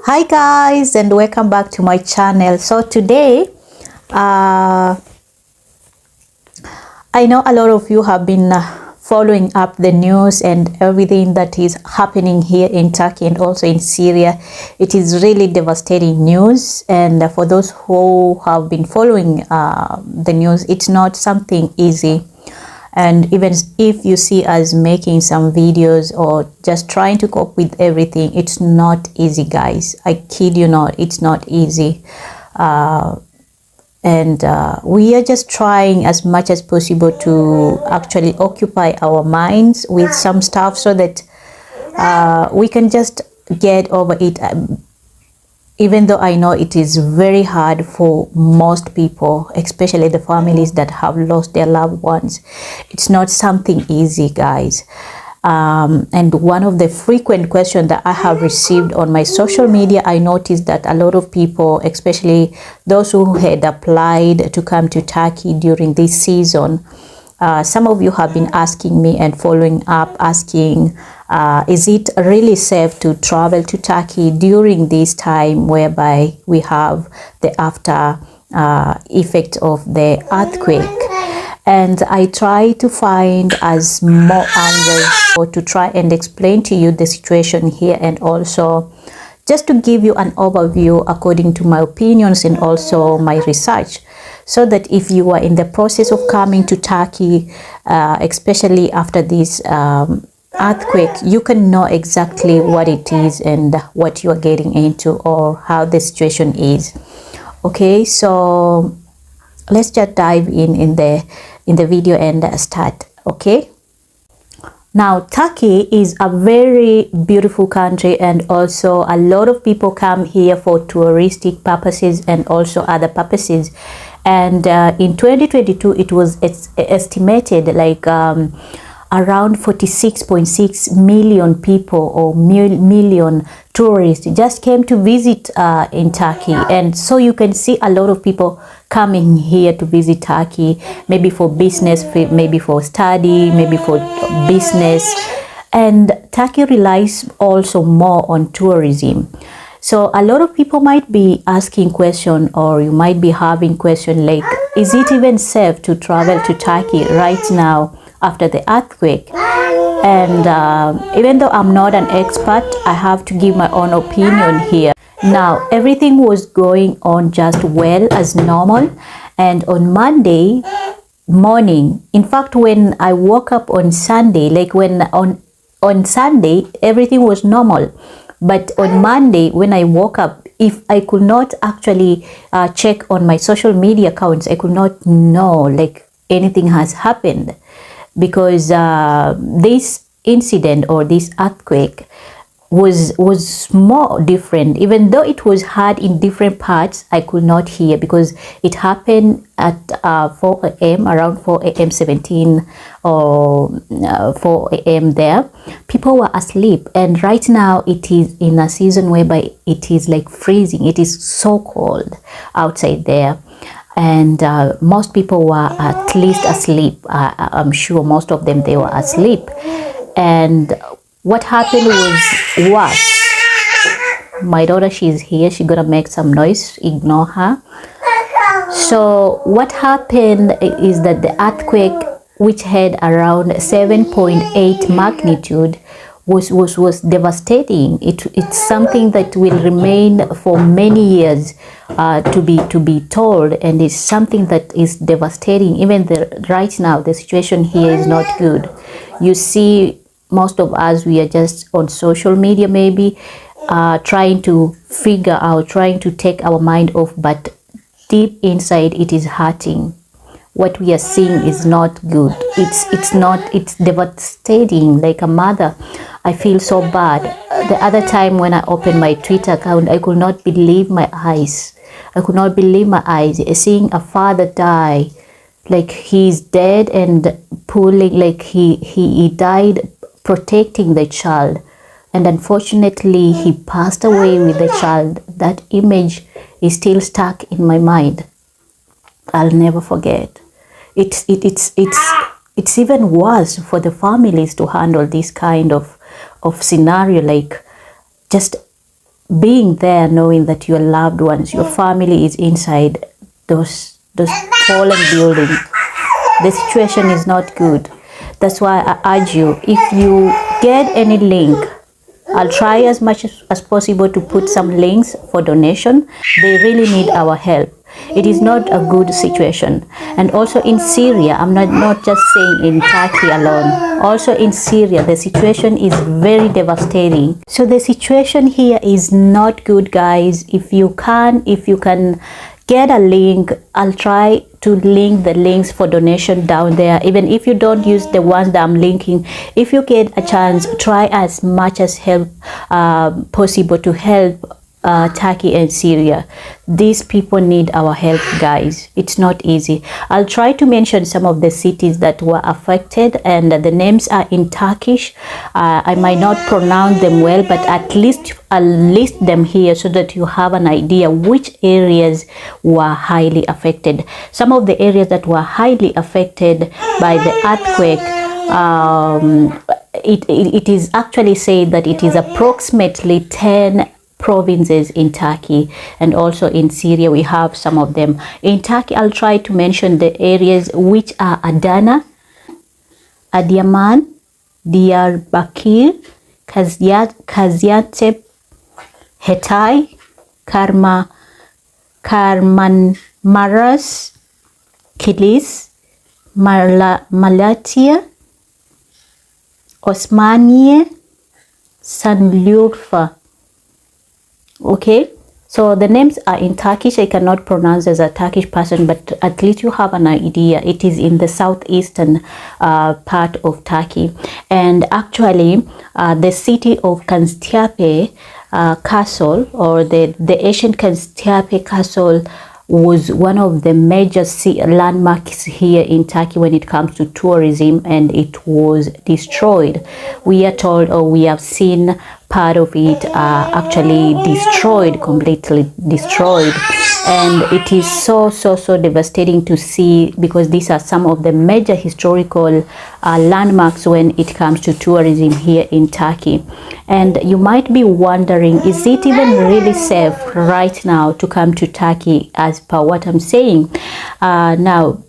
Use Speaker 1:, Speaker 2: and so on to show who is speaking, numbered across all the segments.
Speaker 1: Hi guys, and welcome back to my channel. So today I know a lot of you have been following up the news and everything that is happening here in Turkey and also in Syria. It is really devastating news, and for those who have been following the news, it's not something easy. And even if you see us making some videos or just trying to cope with everything, it's not easy, guys. I kid you not, it's not easy. And we are just trying as much as possible to actually occupy our minds with some stuff so that we can just get over it. Even though I know it is very hard for most people, especially the families that have lost their loved ones. It's not something easy, guys. And one of the frequent questions that I have received on my social media, I noticed that a lot of people, especially those who had applied to come to Turkey during this season, some of you have been asking me and following up, asking, is it really safe to travel to Turkey during this time whereby we have the after effect of the earthquake? And I try to find as more angles or to try and explain to you the situation here, and also just to give you an overview according to my opinions and also my research, so that if you are in the process of coming to Turkey, especially after this earthquake, you can know exactly what it is and what you are getting into or how the situation is. Okay, so let's just dive in the video and start. Okay, now Turkey is a very beautiful country, and also a lot of people come here for touristic purposes and also other purposes. And in 2022 it was estimated like around 46.6 million people or million tourists just came to visit in Turkey. And so you can see a lot of people coming here to visit Turkey, maybe for business, maybe for study, maybe for business. And Turkey relies also more on tourism. So a lot of people might be asking question, or you might be having question like, is it even safe to travel to Turkey right now after the earthquake? And even though I'm not an expert, I have to give my own opinion here. Now, everything was going on just well as normal, and on Monday morning, in fact, when I woke up on Sunday, like when on Sunday, everything was normal. But on Monday, when I woke up, if I could not actually check on my social media accounts, I could not know like anything has happened, because this incident or this earthquake was more different. Even though it was hard in different parts, I could not hear because it happened at 4 a.m. around 4 a.m. 17 or 4 a.m. there. People were asleep, and right now it is in a season whereby it is like freezing. It is so cold outside there, and most people were at least asleep. I'm sure most of them, they were asleep. And what happened was worse. My daughter, she's here, she's gonna make some noise, ignore her. So what happened is that the earthquake, which had around 7.8 magnitude, was devastating. It's something that will remain for many years to be told, and it's something that is devastating. Even right now, the situation here is not good. You see, most of us, we are just on social media, maybe trying to figure out, trying to take our mind off, but deep inside it is hurting. What we are seeing is not good. It's devastating. Like a mother, I feel so bad. The other time when I opened my Twitter account, I could not believe my eyes. I could not believe my eyes, seeing a father die. Like he's dead and pulling, like he died protecting the child, and unfortunately he passed away with the child. That image is still stuck in my mind. I'll never forget. It's even worse for the families to handle this kind of scenario. Like, just being there, knowing that your loved ones, your family is inside those fallen buildings. The situation is not good. That's why I urge you, if you get any link, I'll try as much as possible to put some links for donation. They really need our help. It is not a good situation. And also in Syria, I'm not just saying in Turkey alone. Also in Syria, the situation is very devastating. So the situation here is not good, guys. If you can get a link, I'll try to link the links for donation down there. Even if you don't use the ones that I'm linking, if you get a chance, try as much as help possible to help Turkey and Syria. These people need our help, guys. It's not easy. I'll try to mention some of the cities that were affected, and the names are in Turkish. I might not pronounce them well, but at least I'll list them here so that you have an idea which areas were highly affected. Some of the areas that were highly affected by the earthquake, it is actually said that it is approximately 10 provinces in Turkey, and also in Syria we have some of them. In Turkey, I'll try to mention the areas which are Adana, Adiyaman, Diyarbakir, Gaziantep, Hatay, Kahramanmaraş, Kilis, Malatya, Osmaniye, Sanliurfa. Okay, so the names are in Turkish. I cannot pronounce as a Turkish person, but at least you have an idea. It is in the southeastern part of Turkey. And actually, the city of Gaziantep Castle, or the ancient Gaziantep Castle, was one of the major landmarks here in Turkey when it comes to tourism, and it was destroyed. We are told, or we have seen part of it actually destroyed, completely destroyed. And it is so devastating to see, because these are some of the major historical landmarks when it comes to tourism here in Turkey. And you might be wondering, is it even really safe right now to come to Turkey, as per what I'm saying? Now,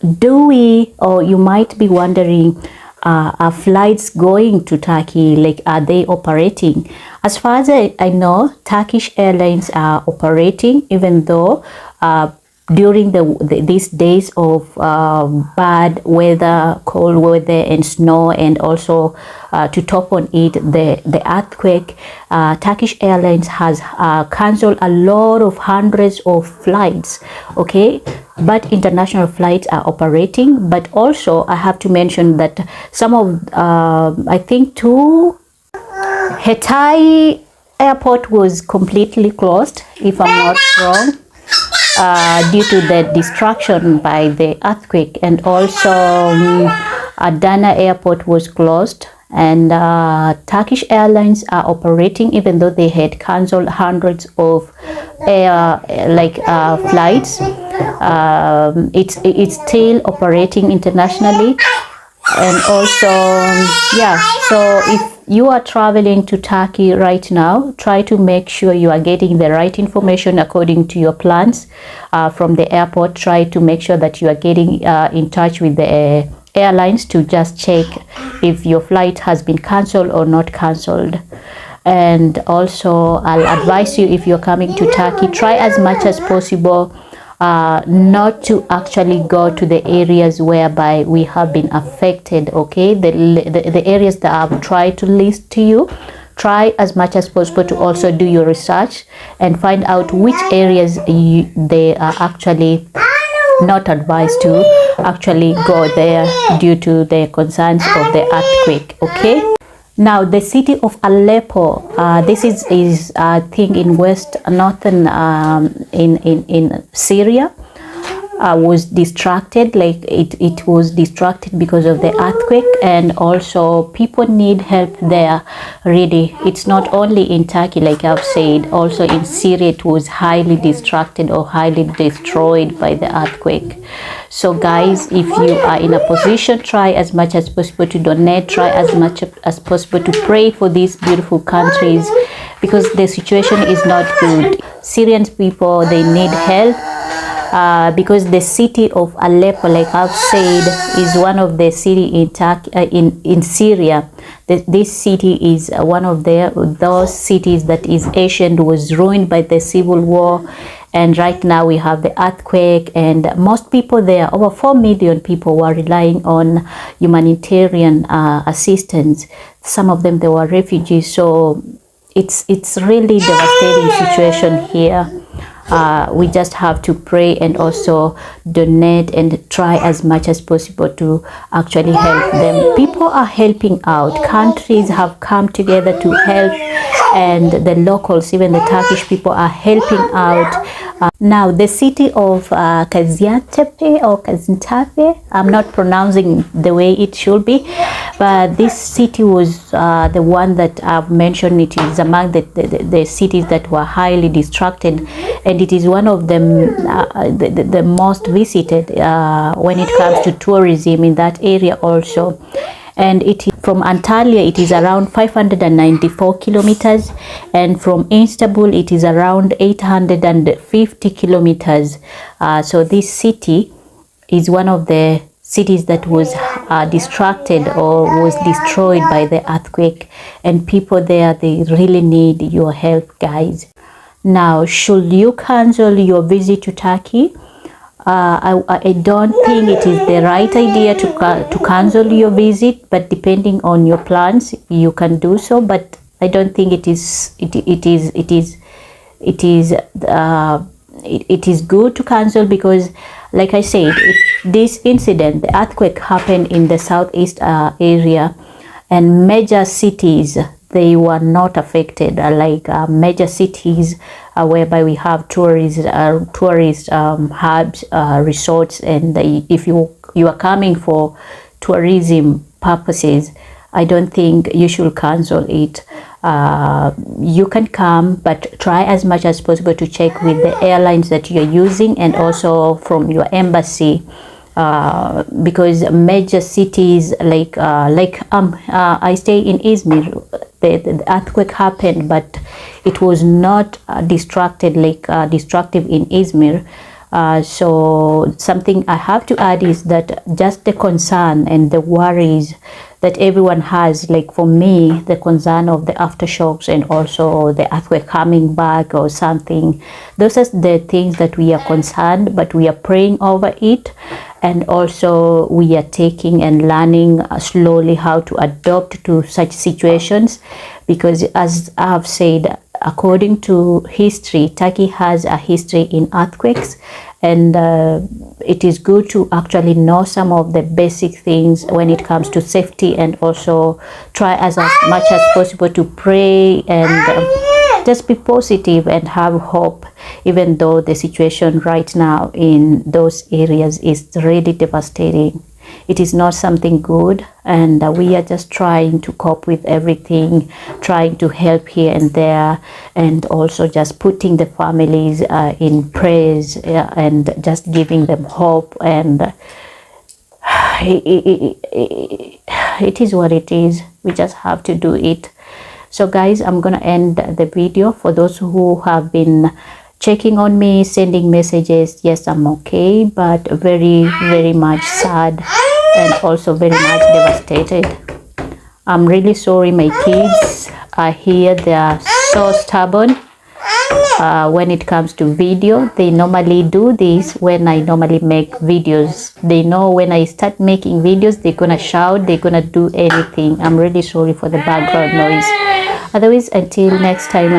Speaker 1: or you might be wondering, are flights going to Turkey, like, are they operating? As far as I know, Turkish Airlines are operating, even though during these days of bad weather, cold weather and snow, and also to top on it, the earthquake, Turkish Airlines has cancelled a lot of hundreds of flights. Okay, but international flights are operating. But also I have to mention that some of I think Hatay airport was completely closed, if I'm not wrong, due to the destruction by the earthquake. And also Adana airport was closed, and Turkish Airlines are operating, even though they had cancelled hundreds of flights. It's still operating internationally. And also, yeah, so if you are traveling to Turkey right now, try to make sure you are getting the right information according to your plans from the airport. Try to make sure that you are getting in touch with the airlines to just check if your flight has been cancelled or not cancelled. And also, I'll advise you, if you're coming to Turkey, try as much as possible not to actually go to the areas whereby we have been affected. Okay, the areas that I've tried to list to you, try as much as possible to also do your research and find out which areas they are actually not advised to actually go there due to the concerns of the earthquake. Okay, now the city of Aleppo, this is I think in northern in Syria, was distracted. Like it was distracted because of the earthquake, and also people need help there. Really, it's not only in Turkey, like I've said, also in Syria it was highly distracted or highly destroyed by the earthquake. So guys, if you are in a position, try as much as possible to donate, try as much as possible to pray for these beautiful countries, because the situation is not good. Syrian people, they need help. Because the city of Aleppo, like I've said, is one of the city in Turkey, in Syria. This city is one of those cities that is ancient, was ruined by the civil war, and right now we have the earthquake, and most people there, over 4 million people, were relying on humanitarian assistance. Some of them, they were refugees, so it's really devastating situation here. We just have to pray and also donate and try as much as possible to actually help them. People are helping out. Countries have come together to help, and the locals, even the Turkish people, are helping out. Now, the city of Gaziantep or Gaziantep, I'm not pronouncing the way it should be, but this city was the one that I've mentioned. It is among the cities that were highly distracted, and it is one of them the most visited when it comes to tourism in that area also. And it is from Antalya, it is around 594 kilometers, and from Istanbul it is around 850 kilometers. So this city is one of the cities that was distracted or was destroyed by the earthquake, and people there, they really need your help, guys. Now, should you cancel your visit to Turkey? I don't think it is the right idea to cancel your visit, but depending on your plans, you can do so. But I don't think it is good to cancel, because, like I said, this incident, the earthquake, happened in the southeast area, and major cities, they were not affected, like major cities whereby we have tourist hubs, resorts, and if you are coming for tourism purposes, I don't think you should cancel it. You can come, but try as much as possible to check with the airlines that you're using, and also from your embassy, because major cities like I stay in Izmir, the earthquake happened, but it was not destructive in Izmir. So something I have to add is that just the concern and the worries that everyone has, like for me, the concern of the aftershocks and also the earthquake coming back or something, those are the things that we are concerned, but we are praying over it, and also we are taking and learning slowly how to adapt to such situations, because as I have said, according to history, Turkey has a history in earthquakes, and it is good to actually know some of the basic things when it comes to safety, and also try as much as possible to pray and just be positive and have hope, even though the situation right now in those areas is really devastating. It is not something good, and we are just trying to cope with everything, trying to help here and there, and also just putting the families in prayers, and just giving them hope, and it is what it is. We just have to do it. So guys, I'm gonna end the video. For those who have been checking on me, sending messages, yes, I'm okay, but very, very much sad and also very much devastated. I'm really sorry. My kids are here. They are so stubborn when it comes to video. They normally do this when I normally make videos. They know when I start making videos, they're gonna shout, they're gonna do anything. I'm really sorry for the background noise. Otherwise, until next time.